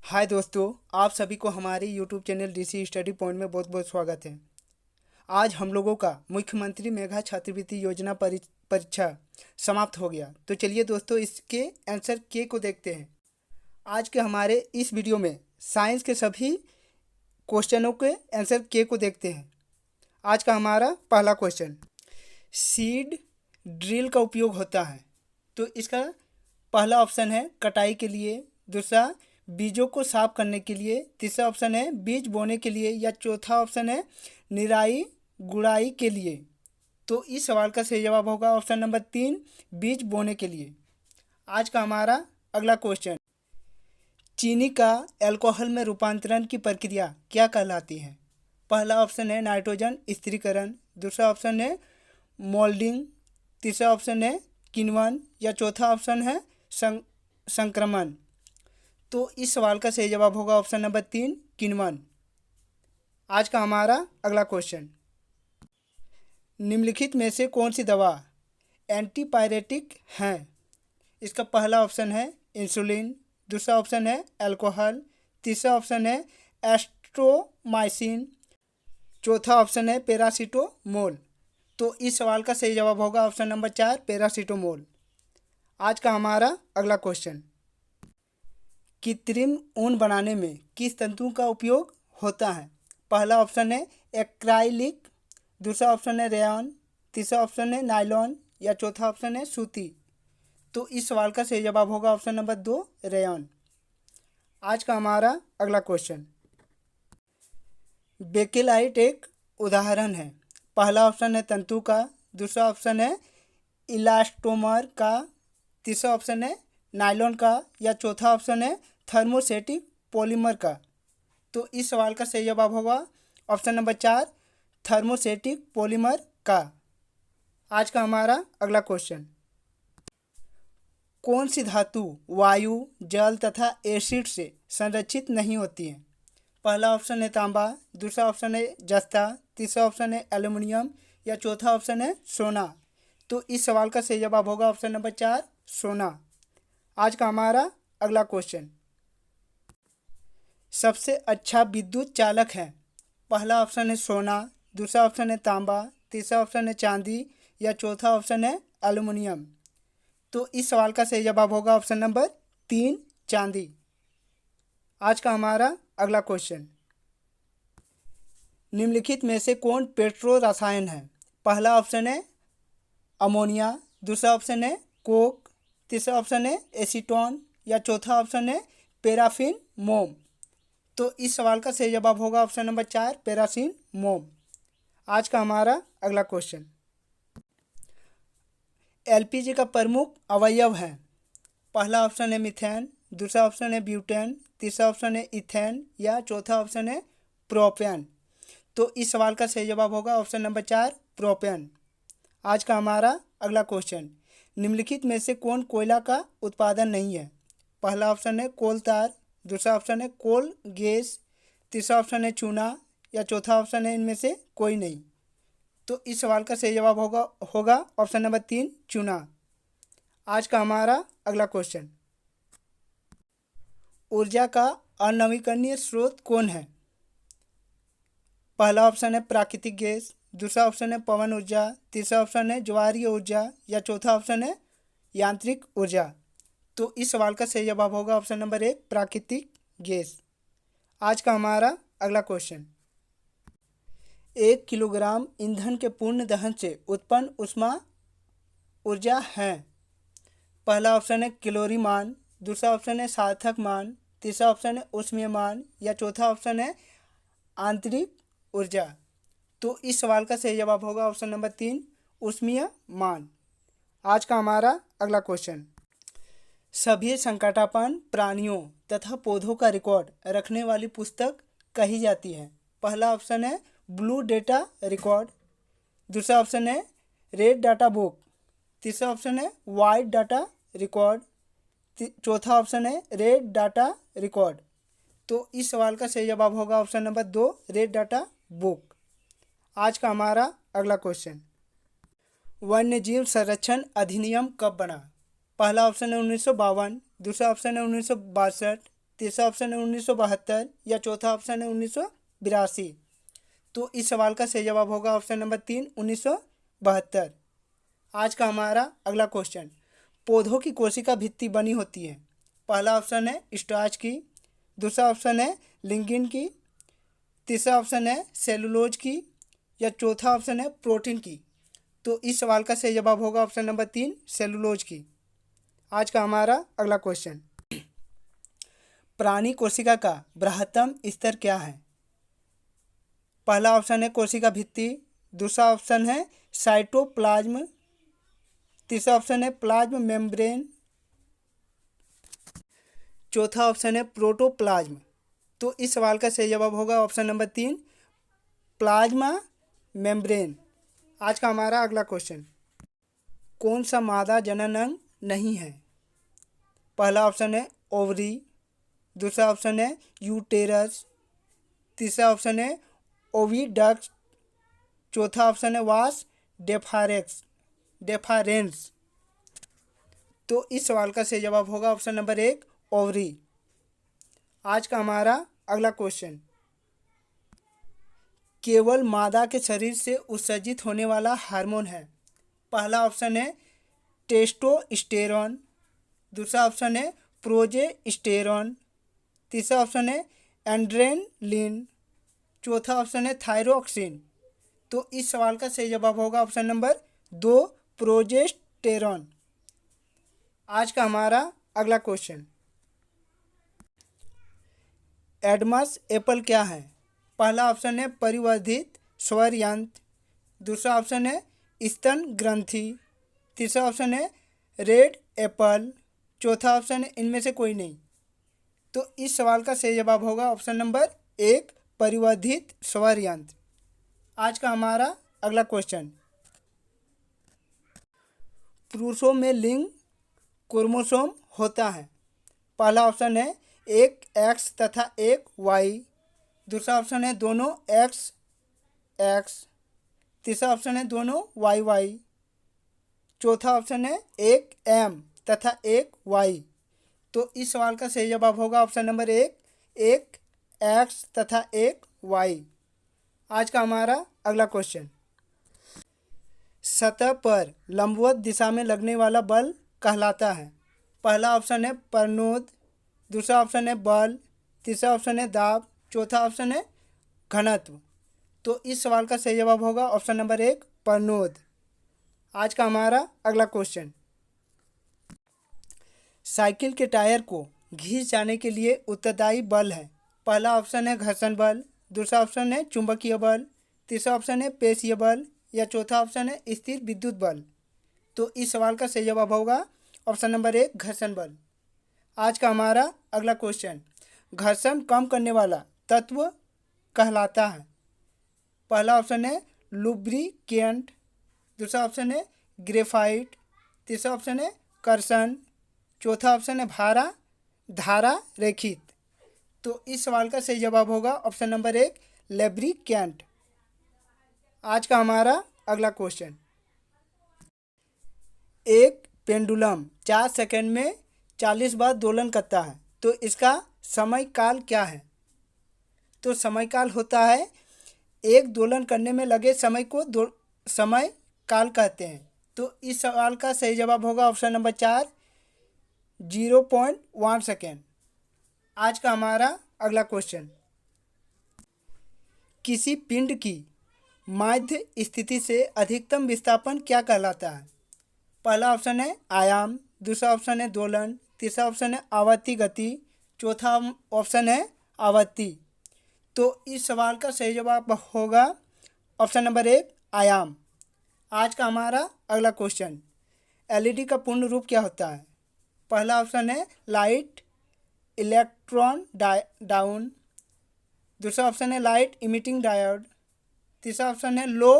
हाय दोस्तों, आप सभी को हमारे YouTube channel DC study point में बहुत बहुत स्वागत है। आज हम लोगों का मुख्यमंत्री मेधा छात्रवृत्ति योजना परीक्षा समाप्त हो गया। तो चलिए दोस्तों, इसके आंसर के को देखते हैं। आज के हमारे इस वीडियो में साइंस के सभी क्वेश्चनों के आंसर के को देखते हैं। आज का हमारा पहला क्वेश्चन, सीड ड्रिल का उपयोग होता है। तो इसका पहला ऑप्शन है कटाई के लिए, दूसरा बीजों को साफ करने के लिए, तीसरा ऑप्शन है बीज बोने के लिए, या चौथा ऑप्शन है निराई गुड़ाई के लिए। तो इस सवाल का सही जवाब होगा ऑप्शन नंबर 3, बीज बोने के लिए। आज का हमारा अगला क्वेश्चन, चीनी का अल्कोहल में रूपांतरण की प्रक्रिया क्या कहलाती है। पहला ऑप्शन है नाइट्रोजन स्थिरीकरण, दूसरा ऑप्शन है मोल्डिंग, तीसरा ऑप्शन है किण्वन, या चौथा ऑप्शन है संक्रमण। तो इस सवाल का सही जवाब होगा ऑप्शन नंबर 3, किण्वन। आज का हमारा अगला क्वेश्चन, निम्नलिखित में से कौन सी दवा एंटीपायरेटिक है। इसका पहला ऑप्शन है इंसुलिन, दूसरा ऑप्शन है अल्कोहल, तीसरा ऑप्शन है एस्ट्रोमाइसिन, चौथा ऑप्शन है पैरासीटामोल। तो इस सवाल का सही जवाब होगा ऑप्शन नंबर 4, पैरासीटामोल। आज का हमारा अगला क्वेश्चन, कृत्रिम ऊन बनाने में किस तंतु का उपयोग होता है। पहला ऑप्शन है एक्राइलिक, दूसरा ऑप्शन है रेयन, तीसरा ऑप्शन है नायलॉन, या चौथा ऑप्शन है सूती। तो इस सवाल का सही जवाब होगा ऑप्शन नंबर 2, रेयन। आज का हमारा अगला क्वेश्चन, बेकेलाइट एक उदाहरण है। पहला ऑप्शन है तंतु का, दूसरा ऑप्शन है इलास्टोमर का, तीसरा ऑप्शन है नायलॉन का, या चौथा ऑप्शन है थर्मोसेटिक पॉलीमर का। तो इस सवाल का सही जवाब होगा ऑप्शन नंबर 4, थर्मोसेटिक पॉलीमर का। आज का हमारा अगला क्वेश्चन, कौन सी धातु वायु, जल तथा एसिड से संरक्षित नहीं होती है। पहला ऑप्शन है तांबा, दूसरा ऑप्शन है जस्ता, तीसरा ऑप्शन है एल्युमिनियम, या चौथा ऑप्शन है सोना। तो इस सवाल का सही जवाब होगा ऑप्शन नंबर 4, सोना। आज का हमारा अगला क्वेश्चन, सबसे अच्छा विद्युत चालक है। पहला ऑप्शन है सोना, दूसरा ऑप्शन है तांबा, तीसरा ऑप्शन है चांदी, या चौथा ऑप्शन है एल्युमिनियम। तो इस सवाल का सही जवाब होगा ऑप्शन नंबर 3, चांदी। आज का हमारा अगला क्वेश्चन, निम्नलिखित में से कौन पेट्रो रसायन है। पहला ऑप्शन है अमोनिया, दूसरा ऑप्शन है कोक, तीसरा ऑप्शन है एसीटोन, या चौथा ऑप्शन है पैराफिन मोम। तो इस सवाल का सही जवाब होगा ऑप्शन नंबर 4, पैराफिन मोम। आज का हमारा अगला क्वेश्चन, एलपीजी का प्रमुख अवयव है। पहला ऑप्शन है मीथेन, दूसरा ऑप्शन है ब्यूटेन, तीसरा ऑप्शन है इथेन, या चौथा ऑप्शन है प्रोपेन। तो इस सवाल का सही जवाब होगा ऑप्शन नंबर 4, प्रोपेन। आज का हमारा अगला क्वेश्चन, निम्नलिखित में से कौन कोयला का उत्पादन नहीं है। पहला ऑप्शन है कोल तार, दूसरा ऑप्शन है कोल गैस, तीसरा ऑप्शन है चूना, या चौथा ऑप्शन है इनमें से कोई नहीं। तो इस सवाल का सही जवाब होगा ऑप्शन नंबर 3, चूना। आज का हमारा अगला क्वेश्चन, ऊर्जा का अनवीकरणीय स्रोत कौन है। पहला ऑप्शन है प्राकृतिक गैस, दूसरा ऑप्शन है पवन ऊर्जा, तीसरा ऑप्शन है ज्वारीय ऊर्जा, या चौथा ऑप्शन है यांत्रिक ऊर्जा। तो इस सवाल का सही जवाब होगा ऑप्शन नंबर 1, प्राकृतिक गैस। आज का हमारा अगला क्वेश्चन, 1 किलोग्राम ईंधन के पूर्ण दहन से उत्पन्न ऊष्मा ऊर्जा है। पहला ऑप्शन है कैलोरी मान, दूसरा ऑप्शन है सार्थक मान, तीसरा ऑप्शन है ऊष्मीय मान, या चौथा ऑप्शन है आंतरिक ऊर्जा। तो इस सवाल का सही जवाब होगा ऑप्शन नंबर 3, ऊष्मीय मान। आज का हमारा अगला क्वेश्चन, सभी संकटापन्न प्राणियों तथा पौधों का रिकॉर्ड रखने वाली पुस्तक कही जाती है। पहला ऑप्शन है ब्लू डेटा रिकॉर्ड, दूसरा ऑप्शन है रेड डाटा बुक, तीसरा ऑप्शन है वाइट डाटा रिकॉर्ड, चौथा ऑप्शन है रेड डाटा रिकॉर्ड। तो इस सवाल का सही जवाब होगा option number 2, red data book. आज का हमारा अगला क्वेश्चन, वन्यजीव संरक्षण अधिनियम कब बना। पहला ऑप्शन है 1952, दूसरा ऑप्शन है 1962, तीसरा ऑप्शन है 1972 या चौथा ऑप्शन है 1982। तो इस सवाल का सही जवाब होगा ऑप्शन नंबर 3, 1972। आज का हमारा अगला क्वेश्चन, पौधों की कोशिका भित्ति बनी होती है। पहला ऑप्शन है स्टार्च की, दूसरा ऑप्शन है लिग्निन की, तीसरा ऑप्शन है सेलुलोज की या चौथा ऑप्शन है प्रोटीन की। तो इस सवाल का सही जवाब होगा ऑप्शन नंबर 3, सेलुलोज की। आज का हमारा अगला क्वेश्चन, प्राणी कोशिका का बृहत्तम स्तर क्या है। पहला ऑप्शन है कोशिका भित्ति, दूसरा ऑप्शन है साइटोप्लाज्म, तीसरा ऑप्शन है प्लाज्म मेम्ब्रेन, चौथा ऑप्शन है प्रोटोप्लाज्म। तो इस सवाल का सही जवाब होगा ऑप्शन नंबर 3, प्लाज्मा मेम्ब्रेन। आज का हमारा अगला क्वेश्चन, कौन सा मादा जनन अंग नहीं है। पहला ऑप्शन है ओवरी, दूसरा ऑप्शन है यूटेरस, तीसरा ऑप्शन है ओविडक्ट, चौथा ऑप्शन है वास डेफारेंस। तो इस सवाल का सही जवाब होगा ऑप्शन नंबर 1, ओवरी। आज का हमारा अगला क्वेश्चन, केवल मादा के शरीर से उत्सर्जित होने वाला हार्मोन है। पहला ऑप्शन है टेस्टोस्टेरोन, दूसरा ऑप्शन है प्रोजेस्टेरोन, तीसरा ऑप्शन है एड्रेनलिन, चौथा ऑप्शन है थायरोक्सिन। तो इस सवाल का सही जवाब होगा ऑप्शन नंबर 2, प्रोजेस्टेरोन। आज का हमारा अगला क्वेश्चन, एडमस एप्पल क्या है। पहला ऑप्शन है परिवर्धित स्वर यंत्र, दूसरा ऑप्शन है स्तन ग्रंथि, तीसरा ऑप्शन है रेड एप्पल, चौथा ऑप्शन है इनमें से कोई नहीं। तो इस सवाल का सही जवाब होगा ऑप्शन नंबर 1, परिवर्धित स्वर यंत्र। आज का हमारा अगला क्वेश्चन, पुरुषों में लिंग क्रोमोसोम होता है। पहला ऑप्शन है एक एक्स तथा एक वाई, दूसरा ऑप्शन है दोनों एक्स एक्स, तीसरा ऑप्शन है दोनों वाई वाई, चौथा ऑप्शन है एक एम तथा एक वाई। तो इस सवाल का सही जवाब होगा ऑप्शन नंबर 1, एक एक्स तथा एक वाई। आज का हमारा अगला क्वेश्चन, सतह पर लंबवत दिशा में लगने वाला बल कहलाता है। पहला ऑप्शन है प्रणोद, दूसरा ऑप्शन है बल, तीसरा ऑप्शन है दाब, चौथा ऑप्शन है घनत्व। तो इस सवाल का सही जवाब होगा ऑप्शन नंबर 1, प्रणोद। आज का हमारा अगला क्वेश्चन, साइकिल के टायर को घिस जाने के लिए उत्तरदायी बल है। पहला ऑप्शन है घर्षण बल, दूसरा ऑप्शन है चुंबकीय बल, तीसरा ऑप्शन है पेशीय बल या चौथा ऑप्शन है स्थिर विद्युत बल। तो इस सवाल का सही जवाब होगा ऑप्शन नंबर 1, घर्षण बल। आज का हमारा अगला क्वेश्चन, घर्षण कम करने वाला तत्व कहलाता है। पहला ऑप्शन है लुब्रिकेंट, दूसरा ऑप्शन है ग्रेफाइट, तीसरा ऑप्शन है कर्षण, चौथा ऑप्शन है धारा रेखित। तो इस सवाल का सही जवाब होगा ऑप्शन नंबर 1, लुब्रिकेंट। आज का हमारा अगला क्वेश्चन, एक पेंडुलम 4 सेकंड में 40 बार दोलन करता है, तो इसका समय काल क्या है। तो समय काल होता है एक दोलन करने में लगे समय को समय काल कहते हैं। तो इस सवाल का सही जवाब होगा ऑप्शन नंबर 4, 0.1 सेकेंड। आज का हमारा अगला क्वेश्चन, किसी पिंड की माध्य स्थिति से अधिकतम विस्थापन क्या कहलाता है। पहला ऑप्शन है आयाम, दूसरा ऑप्शन है दोलन, तीसरा ऑप्शन है आवर्ती गति, चौथा ऑप्शन है आवर्ती। तो इस सवाल का सही जवाब होगा ऑप्शन नंबर 1, आयाम। आज का हमारा अगला क्वेश्चन, एलईडी का पूर्ण रूप क्या होता है। पहला ऑप्शन है लाइट इलेक्ट्रॉन डाउन, दूसरा ऑप्शन है लाइट इमिटिंग डायोड, तीसरा ऑप्शन है लो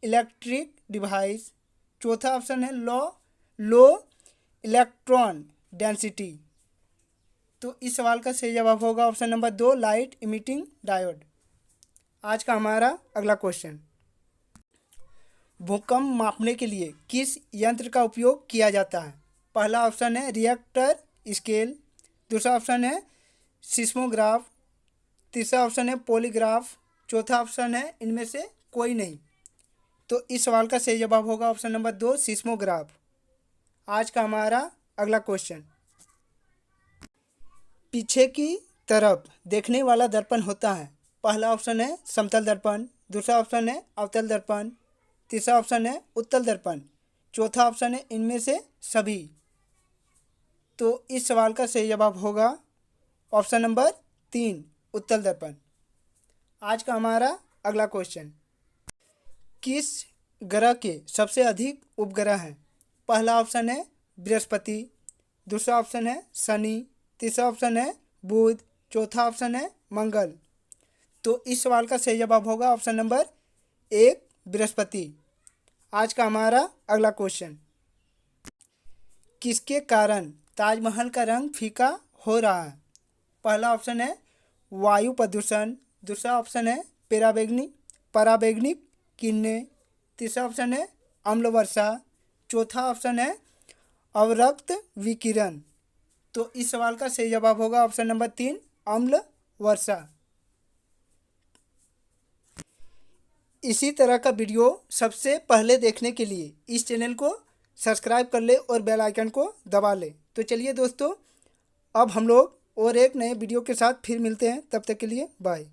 इलेक्ट्रिक डिवाइस, चौथा ऑप्शन है लो इलेक्ट्रॉन डेंसिटी। तो इस सवाल का सही जवाब होगा option number 2, light emitting diode. आज का हमारा अगला क्वेश्चन, भूकंप मापने के लिए किस यंत्र का उपयोग किया जाता है। पहला ऑप्शन है रिएक्टर स्केल, दूसरा ऑप्शन है सिस्मोग्राफ, तीसरा ऑप्शन है पॉलीग्राफ, चौथा ऑप्शन है इनमें से कोई नहीं। तो इस सवाल का सही जवाब होगा ऑप्शन नंबर 2 सिस्मोग्राफ। आज का हमारा अगला क्वेश्चन, पीछे की तरफ देखने वाला दर्पण होता है। पहला ऑप्शन है समतल दर्पण, दूसरा ऑप्शन है अवतल दर्पण, तीसरा ऑप्शन है उत्तल दर्पण, चौथा ऑप्शन है इनमें से सभी। तो इस सवाल का सही जवाब होगा ऑप्शन नंबर 3 उत्तल दर्पण। आज का हमारा अगला क्वेश्चन, किस ग्रह के सबसे अधिक उपग्रह हैं। पहला ऑप्शन है बृहस्पति, दूसरा ऑप्शन है शनि, तीसरा ऑप्शन है बुध, चौथा ऑप्शन है मंगल। तो इस सवाल का सही जवाब होगा ऑप्शन नंबर 1 बृहस्पति। आज का हमारा अगला क्वेश्चन, किसके कारण ताजमहल का रंग फीका हो रहा है। पहला ऑप्शन है वायु प्रदूषण, दूसरा ऑप्शन है पराबैंगनी किरणें, तीसरा ऑप्शन है अम्ल वर्षा, चौथा ऑप्शन है अवरक्त विकिरण। तो इस सवाल का सही जवाब होगा ऑप्शन नंबर 3 अम्ल वर्षा। इसी तरह का वीडियो सबसे पहले देखने के लिए इस चैनल को सब्सक्राइब कर ले और बेल आइकन को दबा ले। तो चलिए दोस्तों, अब हम लोग और एक नए वीडियो के साथ फिर मिलते हैं। तब तक के लिए बाय।